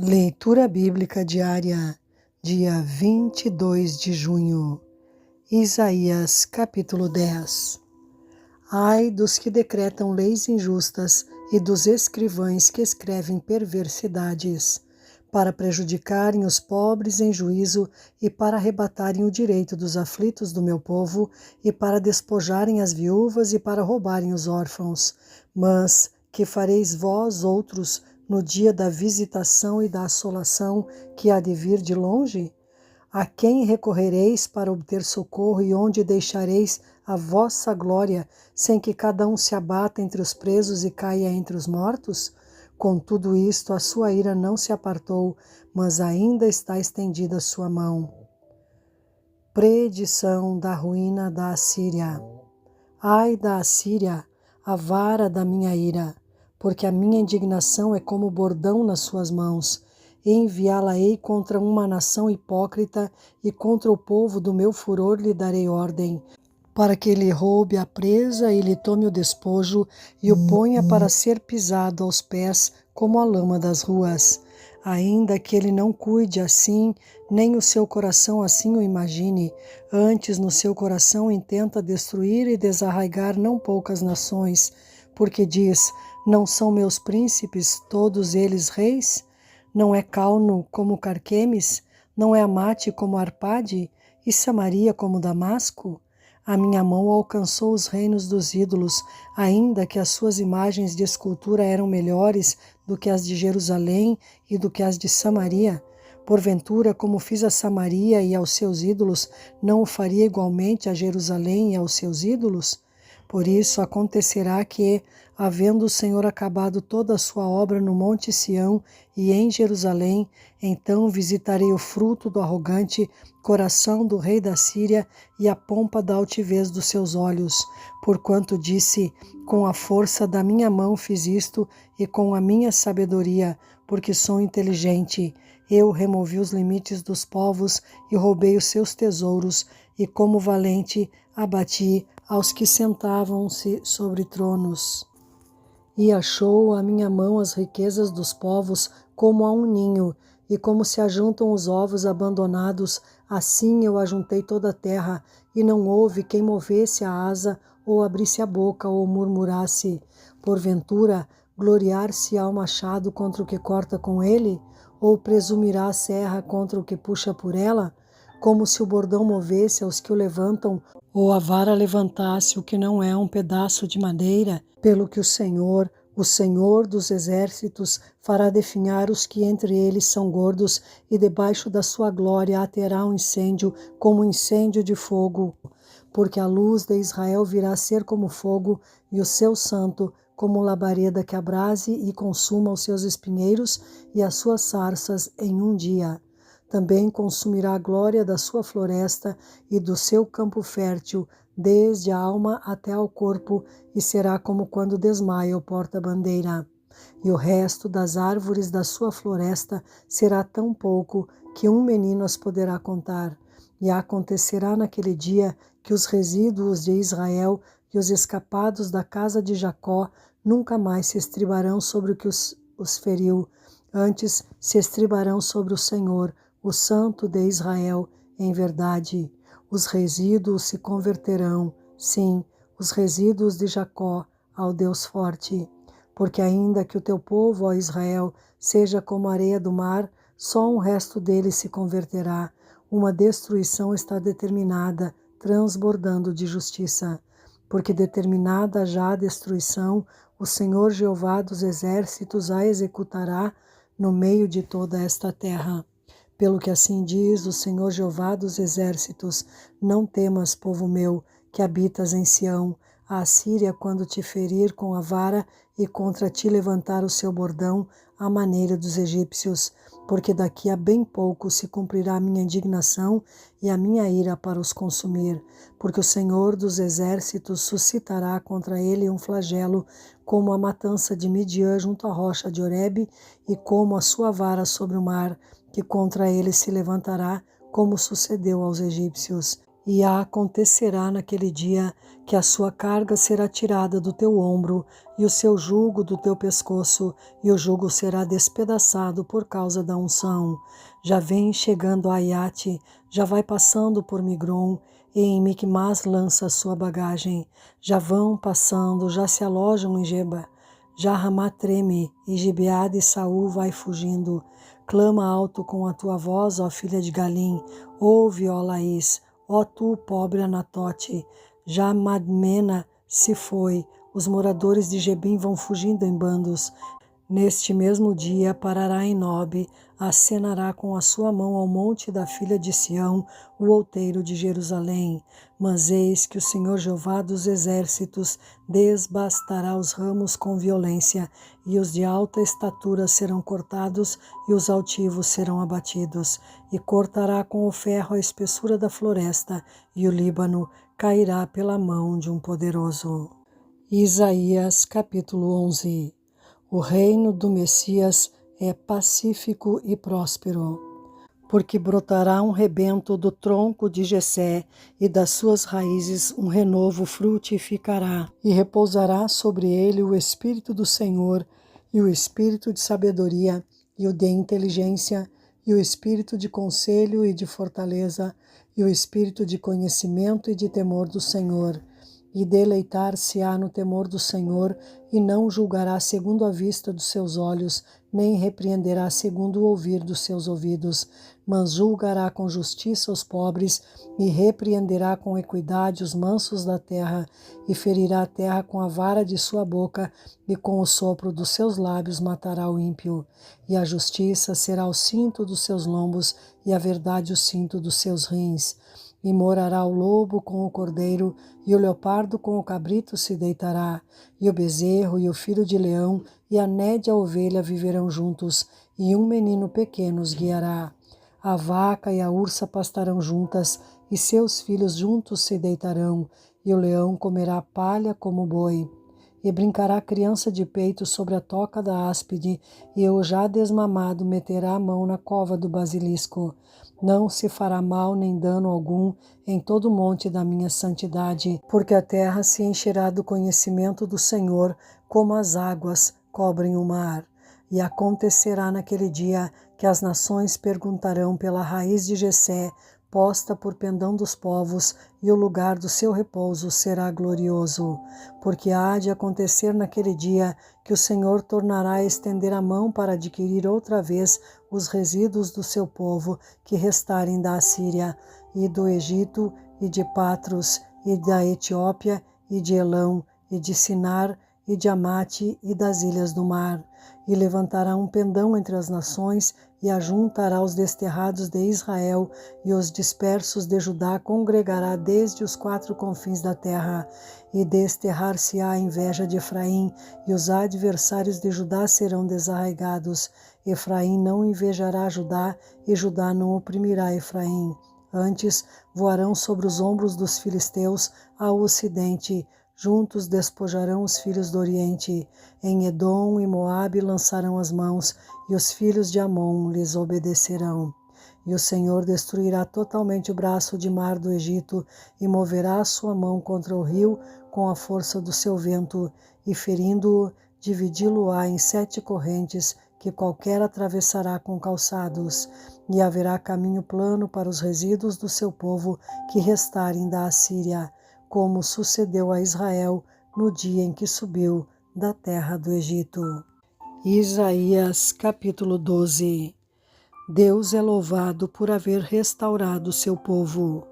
Leitura Bíblica Diária, dia 22 de junho, Isaías capítulo 10. Ai dos que decretam leis injustas e dos escrivães que escrevem perversidades, para prejudicarem os pobres em juízo e para arrebatarem o direito dos aflitos do meu povo e para despojarem as viúvas e para roubarem os órfãos. Mas que fareis vós outros no dia da visitação e da assolação que há de vir de longe? A quem recorrereis para obter socorro e onde deixareis a vossa glória, sem que cada um se abata entre os presos e caia entre os mortos? Com tudo isto, a sua ira não se apartou, mas ainda está estendida a sua mão. Predição da ruína da Assíria. Ai da Assíria, a vara da minha ira, porque a minha indignação é como bordão nas suas mãos. Enviá-la-ei contra uma nação hipócrita e contra o povo do meu furor lhe darei ordem, para que lhe roube a presa e lhe tome o despojo e o ponha para ser pisado aos pés como a lama das ruas. Ainda que ele não cuide assim, nem o seu coração assim o imagine, antes no seu coração intenta destruir e desarraigar não poucas nações, porque diz, não são meus príncipes, todos eles reis? Não é Calno como Carquemes? Não é Amate como Arpade? E Samaria como Damasco? A minha mão alcançou os reinos dos ídolos, ainda que as suas imagens de escultura eram melhores do que as de Jerusalém e do que as de Samaria. Porventura, como fiz a Samaria e aos seus ídolos, não o faria igualmente a Jerusalém e aos seus ídolos? Por isso acontecerá que, havendo o Senhor acabado toda a sua obra no Monte Sião e em Jerusalém, então visitarei o fruto do arrogante coração do rei da Síria e a pompa da altivez dos seus olhos, porquanto disse, com a força da minha mão fiz isto e com a minha sabedoria, porque sou inteligente. Eu removi os limites dos povos e roubei os seus tesouros, e como valente abati aos que sentavam-se sobre tronos. E achou a minha mão as riquezas dos povos como a um ninho, e como se ajuntam os ovos abandonados, assim eu ajuntei toda a terra, e não houve quem movesse a asa, ou abrisse a boca, ou murmurasse. Porventura, gloriar-se-á o machado contra o que corta com ele? Ou presumirá a serra contra o que puxa por ela? Como se o bordão movesse aos que o levantam, ou a vara levantasse o que não é um pedaço de madeira, pelo que o Senhor dos exércitos, fará definhar os que entre eles são gordos, e debaixo da sua glória terá um incêndio, como um incêndio de fogo. Porque a luz de Israel virá a ser como fogo, e o seu santo como labareda que abrase e consuma os seus espinheiros e as suas sarças em um dia. Também consumirá a glória da sua floresta e do seu campo fértil, desde a alma até ao corpo, e será como quando desmaia o porta-bandeira. E o resto das árvores da sua floresta será tão pouco que um menino as poderá contar. E acontecerá naquele dia que os resíduos de Israel e os escapados da casa de Jacó nunca mais se estribarão sobre o que os feriu, antes se estribarão sobre o Senhor, o Santo de Israel, em verdade. Os resíduos se converterão, sim, os resíduos de Jacó, ao Deus forte. Porque ainda que o teu povo, ó Israel, seja como a areia do mar, só um resto dele se converterá. Uma destruição está determinada, transbordando de justiça. Porque determinada já a destruição, o Senhor Jeová dos exércitos a executará no meio de toda esta terra. Pelo que assim diz o Senhor Jeová dos exércitos, não temas, povo meu, que habitas em Sião, a Assíria, quando te ferir com a vara e contra ti levantar o seu bordão, à maneira dos egípcios, porque daqui a bem pouco se cumprirá a minha indignação e a minha ira para os consumir, porque o Senhor dos exércitos suscitará contra ele um flagelo, como a matança de Midian junto à rocha de Horebe, e como a sua vara sobre o mar, que contra ele se levantará, como sucedeu aos egípcios. E acontecerá naquele dia que a sua carga será tirada do teu ombro e o seu jugo do teu pescoço, e o jugo será despedaçado por causa da unção. Já vem chegando a Aiate, já vai passando por Migron, e em Micmas lança a sua bagagem. Já vão passando, já se alojam em Geba. Já Ramá treme, e Gibeá de Saul vai fugindo. Clama alto com a tua voz, ó filha de Galim, ouve, ó Laís, ó tu, pobre Anatote. Já Madmena se foi, os moradores de Gebim vão fugindo em bandos. Neste mesmo dia parará em Nobe, acenará com a sua mão ao monte da filha de Sião, o outeiro de Jerusalém. Mas eis que o Senhor Jeová dos exércitos desbastará os ramos com violência, e os de alta estatura serão cortados, e os altivos serão abatidos. E cortará com o ferro a espessura da floresta, e o Líbano cairá pela mão de um poderoso. Isaías capítulo 11. O reino do Messias é pacífico e próspero, porque brotará um rebento do tronco de Jessé, e das suas raízes um renovo frutificará, e repousará sobre ele o Espírito do Senhor, e o Espírito de sabedoria, e o de inteligência, e o Espírito de conselho e de fortaleza, e o Espírito de conhecimento e de temor do Senhor. E deleitar-se-á no temor do Senhor, e não julgará segundo a vista dos seus olhos, nem repreenderá segundo o ouvir dos seus ouvidos, mas julgará com justiça os pobres, e repreenderá com equidade os mansos da terra, e ferirá a terra com a vara de sua boca, e com o sopro dos seus lábios matará o ímpio. E a justiça será o cinto dos seus lombos, e a verdade o cinto dos seus rins. E morará o lobo com o cordeiro, e o leopardo com o cabrito se deitará, e o bezerro e o filho de leão e a nédia ovelha viverão juntos, e um menino pequeno os guiará. A vaca e a ursa pastarão juntas, e seus filhos juntos se deitarão, e o leão comerá palha como boi. E brincará a criança de peito sobre a toca da áspide, e o já desmamado meterá a mão na cova do basilisco. Não se fará mal nem dano algum em todo o monte da minha santidade, porque a terra se encherá do conhecimento do Senhor, como as águas cobrem o mar. E acontecerá naquele dia que as nações perguntarão pela raiz de Jessé, posta por pendão dos povos, e o lugar do seu repouso será glorioso. Porque há de acontecer naquele dia que o Senhor tornará a estender a mão para adquirir outra vez os resíduos do seu povo que restarem da Assíria, e do Egito, e de Patros, e da Etiópia, e de Elão, e de Sinar, e de Amate, e das ilhas do mar. E levantará um pendão entre as nações, e ajuntará os desterrados de Israel, e os dispersos de Judá congregará desde os quatro confins da terra. E desterrar-se-á a inveja de Efraim, e os adversários de Judá serão desarraigados. Efraim não invejará Judá, e Judá não oprimirá Efraim. Antes voarão sobre os ombros dos filisteus ao ocidente, juntos despojarão os filhos do Oriente. Em Edom e Moabe lançarão as mãos, e os filhos de Amon lhes obedecerão. E o Senhor destruirá totalmente o braço de mar do Egito, e moverá a sua mão contra o rio com a força do seu vento, e ferindo-o, dividi-lo-á em 7 correntes, que qualquer atravessará com calçados. E haverá caminho plano para os resíduos do seu povo que restarem da Assíria, como sucedeu a Israel no dia em que subiu da terra do Egito. Isaías capítulo 12. Deus é louvado por haver restaurado seu povo.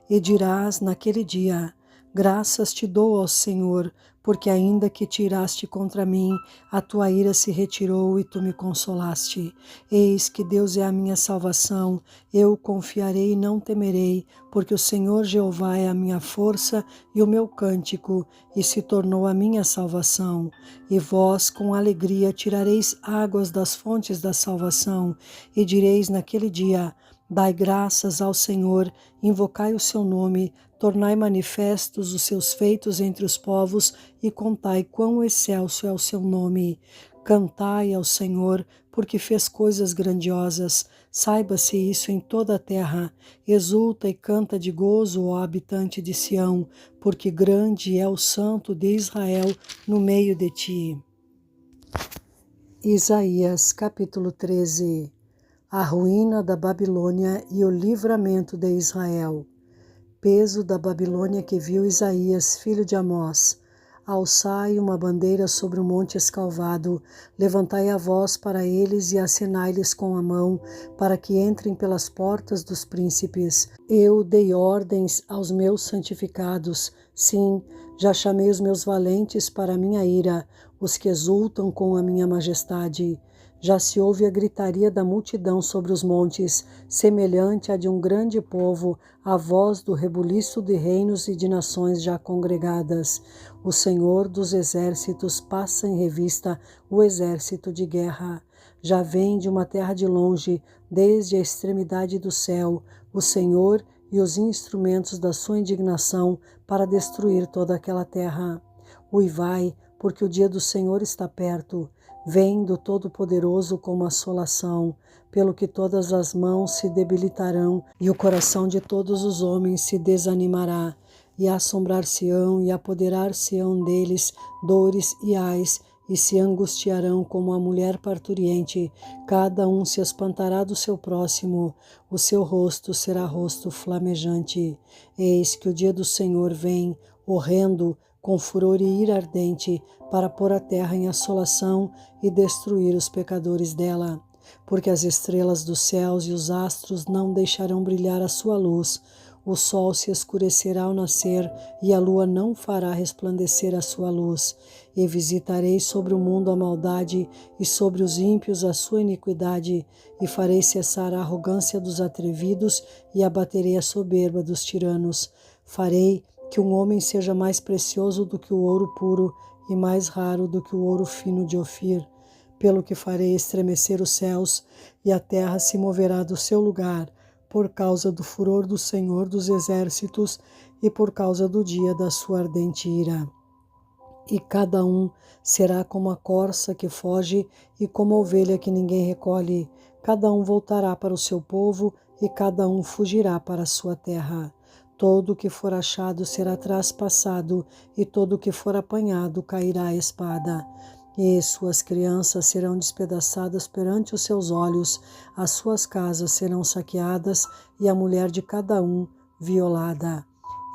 E dirás naquele dia: graças te dou, ó Senhor, porque ainda que tiraste contra mim, a tua ira se retirou e tu me consolaste. Eis que Deus é a minha salvação, eu confiarei e não temerei, porque o Senhor Jeová é a minha força e o meu cântico, e se tornou a minha salvação. E vós com alegria tirareis águas das fontes da salvação, e direis naquele dia: dai graças ao Senhor, invocai o seu nome, tornai manifestos os seus feitos entre os povos, e contai quão excelso é o seu nome. Cantai ao Senhor, porque fez coisas grandiosas. Saiba-se isso em toda a terra. Exulta e canta de gozo, ó habitante de Sião, porque grande é o Santo de Israel no meio de ti. Isaías capítulo 13. A ruína da Babilônia e o livramento de Israel. Peso da Babilônia que viu Isaías, filho de Amós. Alçai uma bandeira sobre o monte escalvado, levantai a voz para eles e acenai-lhes com a mão, para que entrem pelas portas dos príncipes. Eu dei ordens aos meus santificados, sim, já chamei os meus valentes para a minha ira, os que exultam com a minha majestade. Já se ouve a gritaria da multidão sobre os montes, semelhante à de um grande povo, a voz do rebuliço de reinos e de nações já congregadas. O Senhor dos exércitos passa em revista o exército de guerra. Já vem de uma terra de longe, desde a extremidade do céu, o Senhor e os instrumentos da sua indignação para destruir toda aquela terra. Uivai, porque o dia do Senhor está perto. Vem do Todo-Poderoso como assolação, pelo que todas as mãos se debilitarão e o coração de todos os homens se desanimará, e assombrar-se-ão e apoderar-se-ão deles dores e ais, e se angustiarão como a mulher parturiente, cada um se espantará do seu próximo, o seu rosto será rosto flamejante. Eis que o dia do Senhor vem, horrendo, com furor e ira ardente, para pôr a terra em assolação e destruir os pecadores dela. Porque as estrelas dos céus e os astros não deixarão brilhar a sua luz, o sol se escurecerá ao nascer e a lua não fará resplandecer a sua luz. E visitarei sobre o mundo a maldade e sobre os ímpios a sua iniquidade, e farei cessar a arrogância dos atrevidos e abaterei a soberba dos tiranos. Farei que um homem seja mais precioso do que o ouro puro e mais raro do que o ouro fino de Ofir, pelo que farei estremecer os céus e a terra se moverá do seu lugar, por causa do furor do Senhor dos exércitos e por causa do dia da sua ardente ira. E cada um será como a corça que foge e como a ovelha que ninguém recolhe. Cada um voltará para o seu povo e cada um fugirá para a sua terra. Todo o que for achado será traspassado, e todo o que for apanhado cairá à espada. E suas crianças serão despedaçadas perante os seus olhos, as suas casas serão saqueadas, e a mulher de cada um violada.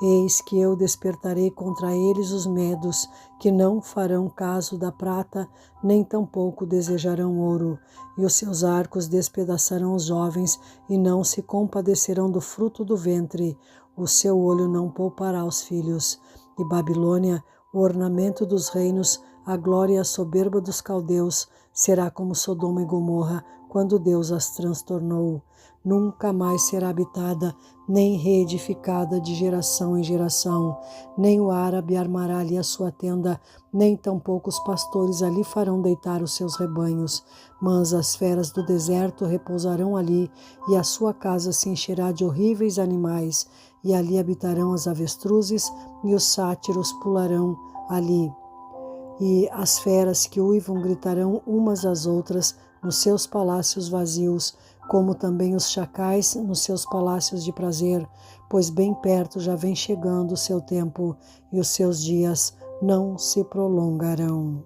Eis que eu despertarei contra eles os medos, que não farão caso da prata, nem tampouco desejarão ouro. E os seus arcos despedaçarão os jovens, e não se compadecerão do fruto do ventre. O seu olho não poupará os filhos. E Babilônia, o ornamento dos reinos, a glória e a soberba dos caldeus, será como Sodoma e Gomorra, quando Deus as transtornou. Nunca mais será habitada, nem reedificada de geração em geração. Nem o árabe armará ali a sua tenda, nem tampouco os pastores ali farão deitar os seus rebanhos. Mas as feras do deserto repousarão ali, e a sua casa se encherá de horríveis animais, e ali habitarão as avestruzes, e os sátiros pularão ali. E as feras que uivam gritarão umas às outras nos seus palácios vazios, como também os chacais nos seus palácios de prazer, pois bem perto já vem chegando o seu tempo, e os seus dias não se prolongarão.